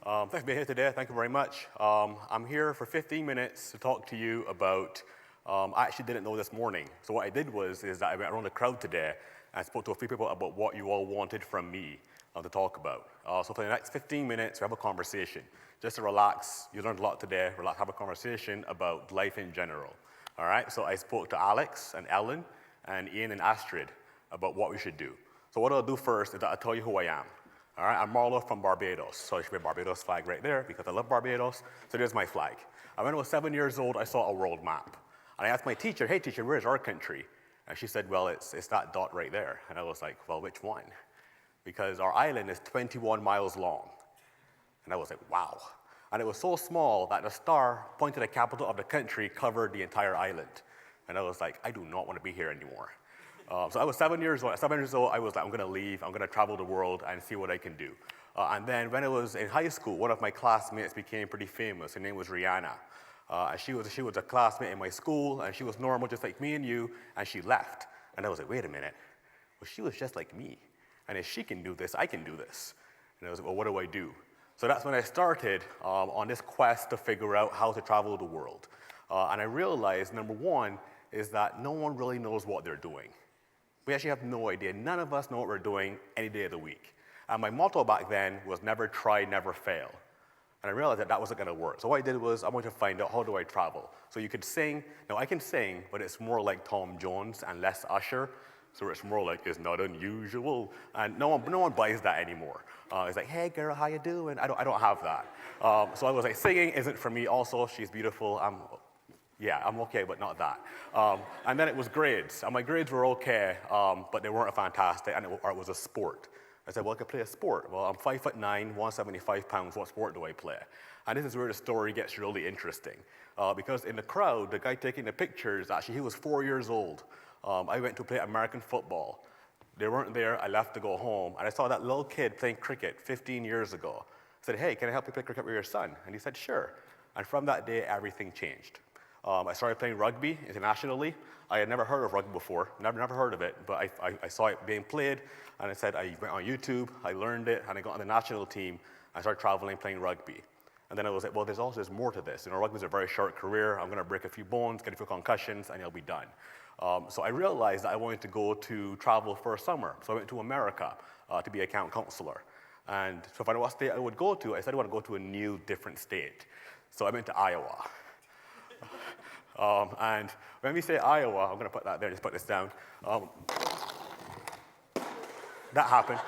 Thanks for being here today. Thank you very much. I'm here for 15 minutes to talk to you about, I actually didn't know this morning. So what I did is that I went around the crowd today and spoke to a few people about what you all wanted from me to talk about. So for the next 15 minutes, we have a conversation. Just to relax, you learned a lot today, relax, have a conversation about life in general. All right, so I spoke to Alex and Ellen and Ian and Astrid about what we should do. So what I'll do first is that I'll tell you who I am. All right, I'm Marlo from Barbados. So I should be a Barbados flag right there because I love Barbados. So there's my flag. And when I was 7 years old, I saw a world map. And I asked my teacher, hey teacher, where's our country? And she said, well, it's that dot right there. And I was like, well, which one? Because our island is 21 miles long. And I was like, wow. And it was so small that the star pointing at the capital of the country covered the entire island. And I was like, I do not want to be here anymore. So I was 7 years old. At 7 years old, I was like, I'm going to leave. I'm going to travel the world and see what I can do. And then when I was in high school, one of my classmates became pretty famous. Her name was Rihanna. She was a classmate in my school, and she was normal, just like me and you, and she left. And I was like, wait a minute. Well, she was just like me. And if she can do this, I can do this. And I was like, well, what do I do? So that's when I started on this quest to figure out how to travel the world. And I realized, number one, is that no one really knows what they're doing. We actually have no idea. None of us know what we're doing any day of the week. And my motto back then was never try, never fail. And I realized that that wasn't going to work. So what I did was I wanted to find out, how do I travel? So you could sing. Now, I can sing, but it's more like Tom Jones and less Usher. So it's more like, it's not unusual. And no one buys that anymore. It's like, hey, girl, how you doing? I don't have that. So I was like, singing isn't for me also. She's beautiful. I'm okay, but not that. And then it was grades. And my grades were okay, but they weren't fantastic, and it was a sport. I said, well, I could play a sport. Well, I'm 5'9", 175 pounds. What sport do I play? And this is where the story gets really interesting. Because in the crowd, the guy taking the pictures, actually, he was 4 years old. I went to play American football. They weren't there. I left to go home. And I saw that little kid playing cricket 15 years ago. I said, hey, can I help you play cricket with your son? And he said, sure. And from that day, everything changed. I started playing rugby internationally. I had never heard of rugby before, never heard of it, but I saw it being played, and I said I went on YouTube, I learned it, and I got on the national team. I started traveling, playing rugby. And then I was like, well, there's more to this. Rugby's a very short career. I'm going to break a few bones, get a few concussions, and I'll be done. So I realized that I wanted to go to travel for a summer. So I went to America to be a camp counselor. And so if I knew what state I would go to, I said I want to go to a new, different state. So I went to Iowa. And when we say Iowa, I'm going to put that there, just put this down. That happened.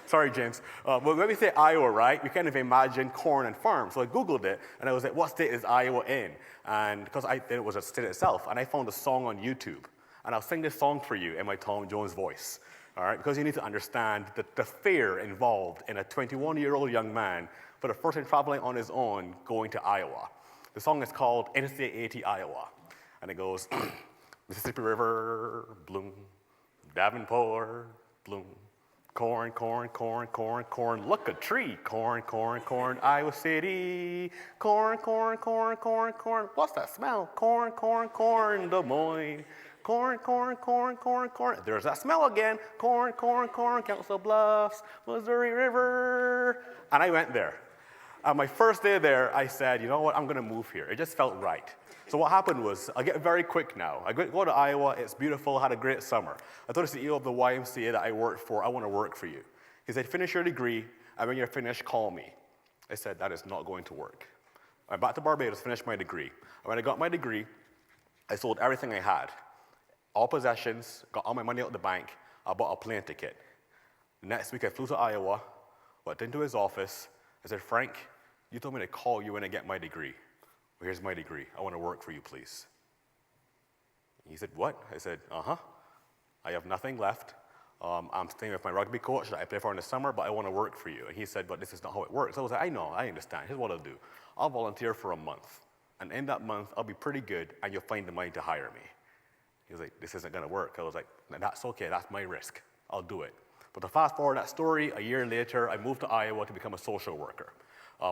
Sorry, James. But when we say Iowa, right, we kind of imagine corn and farm. So I Googled it, and I was like, what state is Iowa in? And because it was a state itself, and I found a song on YouTube. And I'll sing this song for you in my Tom Jones voice, all right? Because you need to understand the fear involved in a 21-year-old young man for the first time traveling on his own going to Iowa. The song is called Interstate 80 Iowa. And it goes, Mississippi River, bloom, Davenport, bloom, corn, corn, corn, corn, corn, look a tree, corn, corn, corn, Iowa City, corn, corn, corn, corn, corn, what's that smell? Corn, corn, corn, Des Moines, corn, corn, corn, corn, corn, there's that smell again, corn, corn, corn, Council Bluffs, Missouri River. And I went there. On my first day there, I said, you know what, I'm going to move here. It just felt right. So what happened was, I get very quick now. I go to Iowa, it's beautiful, had a great summer. I told the CEO of the YMCA that I worked for, I want to work for you. He said, finish your degree, and when you're finished, call me. I said, that is not going to work. I went back to Barbados, finished my degree. And when I got my degree, I sold everything I had. All possessions, got all my money out of the bank, I bought a plane ticket. Next week, I flew to Iowa, went into his office. I said, Frank, you told me to call you when I get my degree. Well, here's my degree. I want to work for you, please. He said, what? I said, uh-huh. I have nothing left. I'm staying with my rugby coach that I play for in the summer, but I want to work for you. And he said, but this is not how it works. I was like, I know, I understand. Here's what I'll do. I'll volunteer for a month. And in that month, I'll be pretty good, and you'll find the money to hire me. He was like, this isn't going to work. I was like, that's okay. That's my risk. I'll do it. But to fast forward that story, a year later, I moved to Iowa to become a social worker.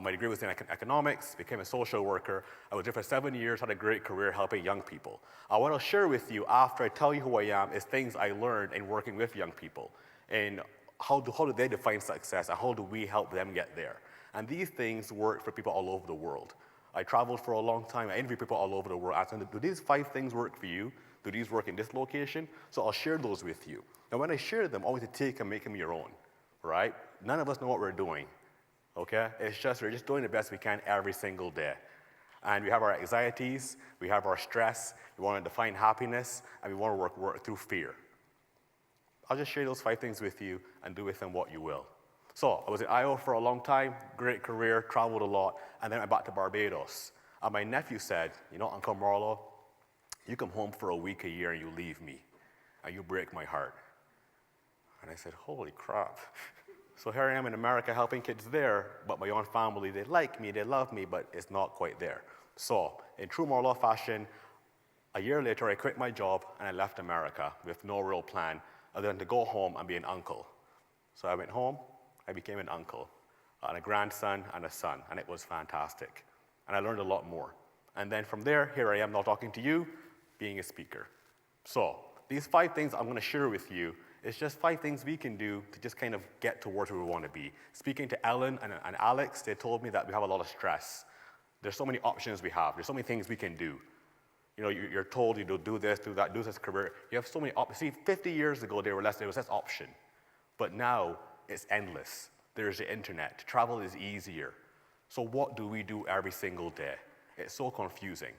My degree was in economics, became a social worker. I was there for 7 years, had a great career helping young people. What I'll share with you after I tell you who I am is things I learned in working with young people in how do they define success, and how do we help them get there? And these things work for people all over the world. I traveled for a long time. I interviewed people all over the world, asking them, do these 5 things work for you? Do these work in this location? So I'll share those with you. And when I share them, I want you to take and make them your own, right? None of us know what we're doing, okay? We're just doing the best we can every single day. And we have our anxieties, we have our stress, we want to define happiness, and we want to work through fear. I'll just share those 5 things with you and do with them what you will. So I was in Iowa for a long time, great career, traveled a lot, and then I went back to Barbados. And my nephew said, you know, Uncle Marlo, you come home for a week, a year, and you leave me, and you break my heart. And I said, holy crap. So here I am in America helping kids there, but my own family, they like me, they love me, but it's not quite there. So in true Marlo fashion, a year later, I quit my job, and I left America with no real plan other than to go home and be an uncle. So I went home, I became an uncle, and a grandson and a son, and it was fantastic. And I learned a lot more. And then from there, here I am now talking to you, being a speaker. So these 5 things I'm going to share with you is just 5 things we can do to just kind of get towards where we want to be. Speaking to Ellen and Alex, they told me that we have a lot of stress. There's so many options we have. There's so many things we can do. You know, you're told, you know, do this, do that, do this career. You have so many options. See, 50 years ago, there was less option. But now, it's endless. There's the internet. Travel is easier. So what do we do every single day? It's so confusing.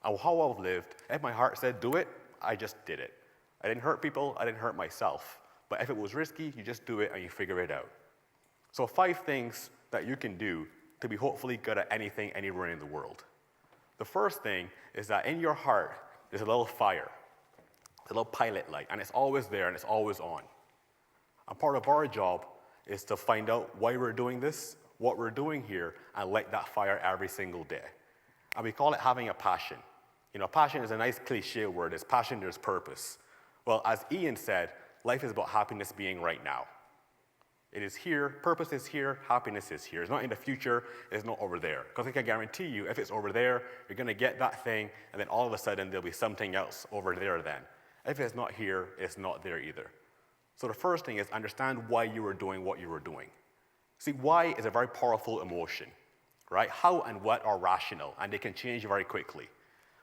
And how I've lived, if my heart said do it, I just did it. I didn't hurt people, I didn't hurt myself. But if it was risky, you just do it and you figure it out. So 5 things that you can do to be hopefully good at anything, anywhere in the world. The first thing is that in your heart, there's a little fire, a little pilot light, and it's always there and it's always on. And part of our job is to find out why we're doing this, what we're doing here, and light that fire every single day. And we call it having a passion. You know, passion is a nice cliche word. It's passion, there's purpose. Well, as Ian said, life is about happiness being right now. It is here, purpose is here, happiness is here. It's not in the future, it's not over there. Because I can guarantee you, if it's over there, you're going to get that thing, and then all of a sudden there'll be something else over there then. If it's not here, it's not there either. So the first thing is understand why you were doing what you were doing. See, why is a very powerful emotion, right? How and what are rational, and they can change very quickly.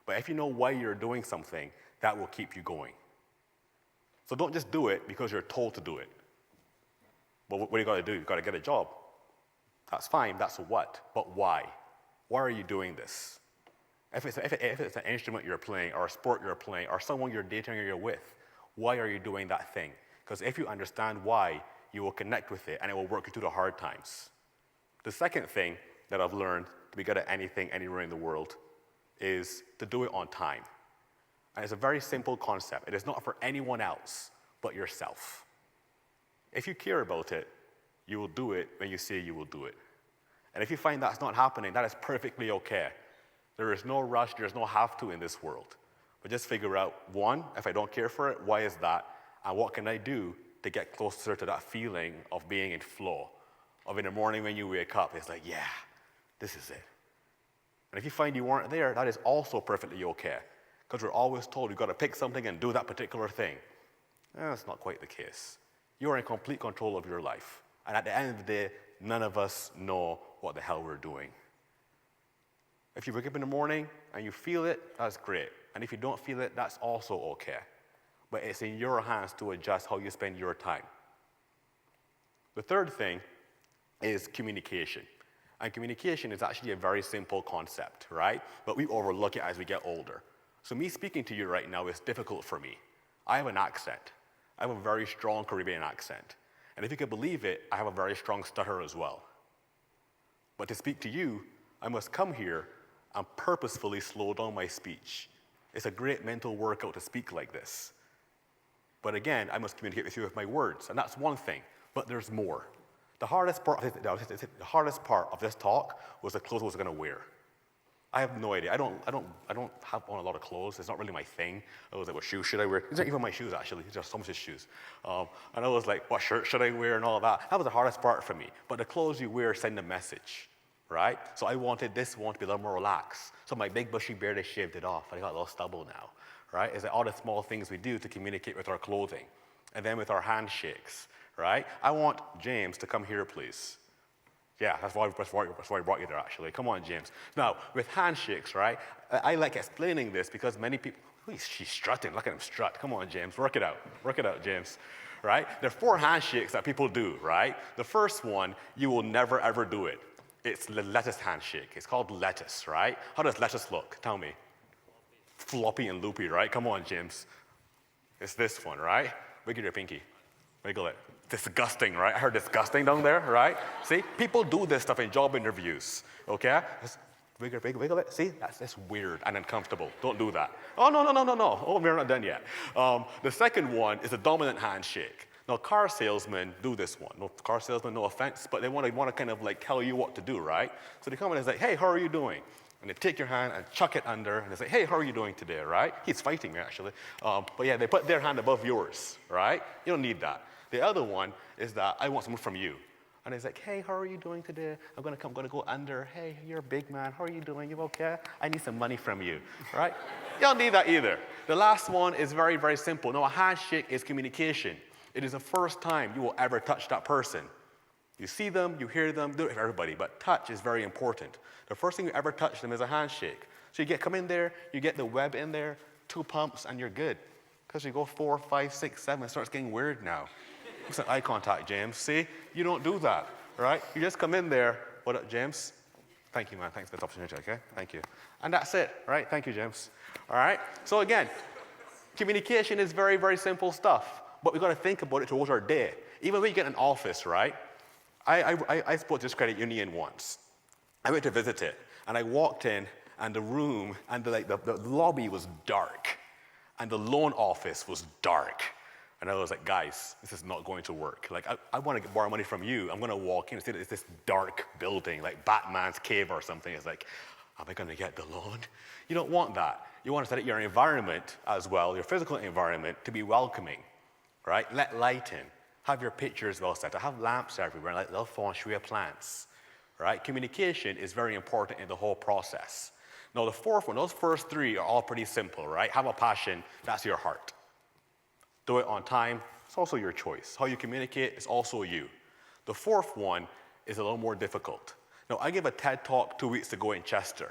But if you know why you're doing something, that will keep you going. So don't just do it because you're told to do it. Well, what do you got to do? You've got to get a job. That's fine, that's a what, but why? Why are you doing this? If it's an instrument you're playing, or a sport you're playing, or someone you're dating or you're with, why are you doing that thing? Because if you understand why, you will connect with it, and it will work you through the hard times. The second thing that I've learned to be good at anything, anywhere in the world, is to do it on time. And it's a very simple concept. It is not for anyone else but yourself. If you care about it, you will do it when you say you will do it. And if you find that's not happening, that is perfectly okay. There is no rush, there's no have to in this world. But just figure out, 1, if I don't care for it, why is that? And what can I do to get closer to that feeling of being in flow? Of in the morning when you wake up, it's like, yeah, this is it. And if you find you weren't there, that is also perfectly okay. Because we're always told you've got to pick something and do that particular thing. That's not quite the case. You are in complete control of your life. And at the end of the day, none of us know what the hell we're doing. If you wake up in the morning and you feel it, that's great. And if you don't feel it, that's also okay. But it's in your hands to adjust how you spend your time. The third thing is communication. And communication is actually a very simple concept, right? But we overlook it as we get older. So me speaking to you right now is difficult for me. I have an accent. I have a very strong Caribbean accent. And if you can believe it, I have a very strong stutter as well. But to speak to you, I must come here and purposefully slow down my speech. It's a great mental workout to speak like this. But again, I must communicate with you with my words, and that's one thing, but there's more. The hardest part of this talk was the clothes I was going to wear. I have no idea. I don't have on a lot of clothes. It's not really my thing. I was like, what shoes should I wear? These aren't even my shoes, actually. These are Thomas's shoes. And I was like, what shirt should I wear and all of that. That was the hardest part for me. But the clothes you wear send a message, right? So I wanted this one to be a little more relaxed. So my big bushy beard, I shaved it off. I got a little stubble now, right? It's like all the small things we do to communicate with our clothing. And then with our handshakes, right? I want James to come here, please. Yeah, that's why I brought you there, actually. Come on, James. Now, with handshakes, right, I like explaining this because many people, she's strutting. Look at him strut. Come on, James. Work it out. Work it out, James. Right? There are 4 handshakes that people do, right? The first one, you will never, ever do it. It's the lettuce handshake. It's called lettuce, right? How does lettuce look? Tell me. Floppy and loopy, right? Come on, James. It's this one, right? Wiggle your pinky. Wiggle it. Disgusting, right? I heard disgusting down there, right? See, people do this stuff in job interviews, okay? Just wiggle it. See, that's weird and uncomfortable. Don't do that. Oh, no. Oh, we're not done yet. The second one is a dominant handshake. Now, car salesmen do this one. No, car salesmen, no offense, but they want to kind of like tell you what to do, right? So they come in and say, hey, how are you doing? And they take your hand and chuck it under, and they say, hey, how are you doing today, right? He's fighting me, actually. But yeah, they put their hand above yours, right? You don't need that. The other one is that I want something from you. And he's like, hey, how are you doing today? I'm going to go under. Hey, you're a big man. How are you doing? You okay? I need some money from you, right? You don't need that either. The last one is very, very simple. Now, a handshake is communication. It is the first time you will ever touch that person. You see them, you hear them, do it for everybody, but touch is very important. The first thing you ever touch them is a handshake. So come in there, you get the web in there, 2 pumps, and you're good. Because you go 4, 5, 6, 7, it starts getting weird now. It's an eye contact, James. See? You don't do that, right? You just come in there. What up, James? Thank you, man. Thanks for this opportunity, okay? Thank you. And that's it, right? Thank you, James. All right? So again, communication is very, very simple stuff, but we've got to think about it towards our day. Even when you get in an office, right? I spoke to this credit union once. I went to visit it, and I walked in, and the room and the lobby was dark, and the loan office was dark. And I was like, guys, this is not going to work. Like, I want to borrow money from you. I'm going to walk in and see that it's this dark building, like Batman's cave or something. It's like, am I going to get the loan? You don't want that. You want to set your environment as well, your physical environment, to be welcoming, right? Let light in. Have your pictures well set. Have lamps everywhere, like little feng shui plants, right? Communication is very important in the whole process. Now, the fourth one, those first 3 are all pretty simple, right? Have a passion, that's your heart. Do it on time, it's also your choice. How you communicate is also you. The fourth one is a little more difficult. Now, I gave a TED talk 2 weeks ago in Chester,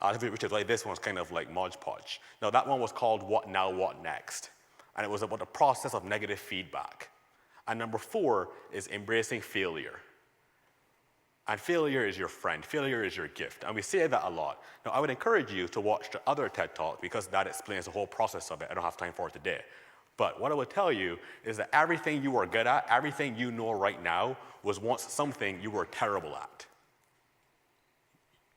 which is like this one's kind of like Mod Podge. Now, that one was called What Now, What Next? And it was about the process of negative feedback. And number 4 is embracing failure. And failure is your friend. Failure is your gift. And we say that a lot. Now, I would encourage you to watch the other TED Talk because that explains the whole process of it. I don't have time for it today. But what I would tell you is that everything you are good at, everything you know right now, was once something you were terrible at.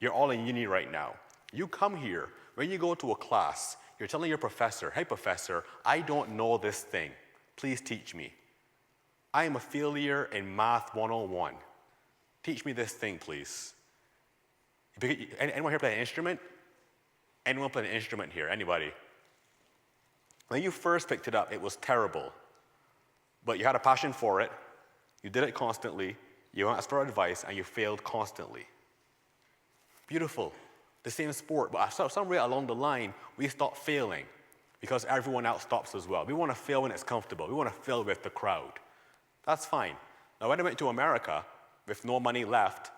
You're all in uni right now. You come here, when you go to a class, you're telling your professor, hey, professor, I don't know this thing. Please teach me. I am a failure in Math 101. Teach me this thing, please. Anyone here play an instrument? Anyone play an instrument here? Anybody? When you first picked it up, it was terrible. But you had a passion for it. You did it constantly. You asked for advice, and you failed constantly. Beautiful. The same sport, but somewhere along the line, we stop failing because everyone else stops as well. We want to fail when it's comfortable. We want to fail with the crowd. That's fine. Now, when I went to America, with no money left,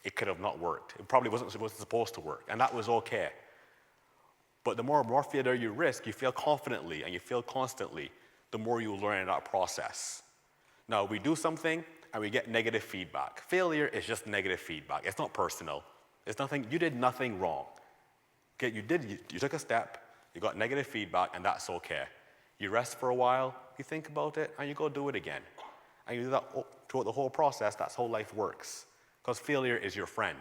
it could have not worked. It probably wasn't supposed to work, and that was okay. But the more failure you risk, you fail confidently, and you fail constantly, the more you learn in that process. Now, we do something, and we get negative feedback. Failure is just negative feedback. It's not personal. It's nothing. You did nothing wrong. Okay, you took a step, you got negative feedback, and that's okay. You rest for a while, you think about it, and you go do it again. And you do that throughout the whole process. That's how life works. Because failure is your friend.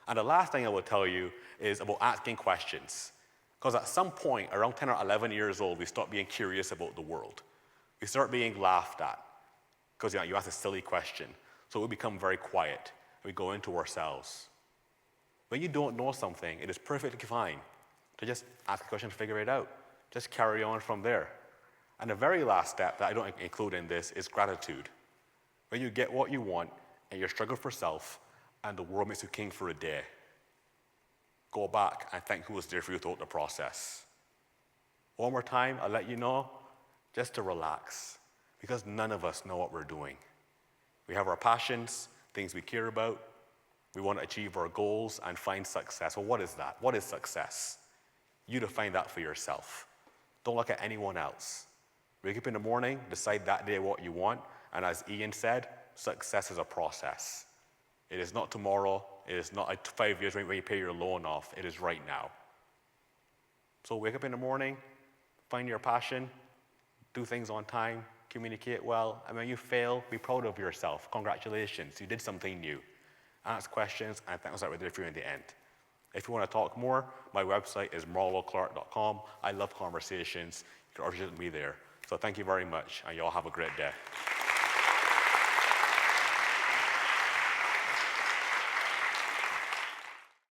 And the last thing I will tell you is about asking questions. Because at some point, around 10 or 11 years old, we stop being curious about the world. We start being laughed at. Because you ask a silly question. So we become very quiet. We go into ourselves. When you don't know something, it is perfectly fine to just ask a question and figure it out. Just carry on from there. And the very last step that I don't include in this is gratitude. When you get what you want and you're struggling for self and the world makes you king for a day, go back and thank who was there for you throughout the process. One more time, I'll let you know, just to relax. Because none of us know what we're doing. We have our passions, things we care about. We want to achieve our goals and find success. Well, what is that? What is success? You define that for yourself. Don't look at anyone else. Wake up in the morning, decide that day what you want, and as Ian said, success is a process. It is not tomorrow. It is not 5 years when you pay your loan off. It is right now. So wake up in the morning, find your passion, do things on time, communicate well, and when you fail, be proud of yourself. Congratulations, you did something new. Ask questions, and thanks that we did for you in the end. If you want to talk more, my website is marloclarke.com. I love conversations. You can urgently be there. So thank you very much, and you all have a great day.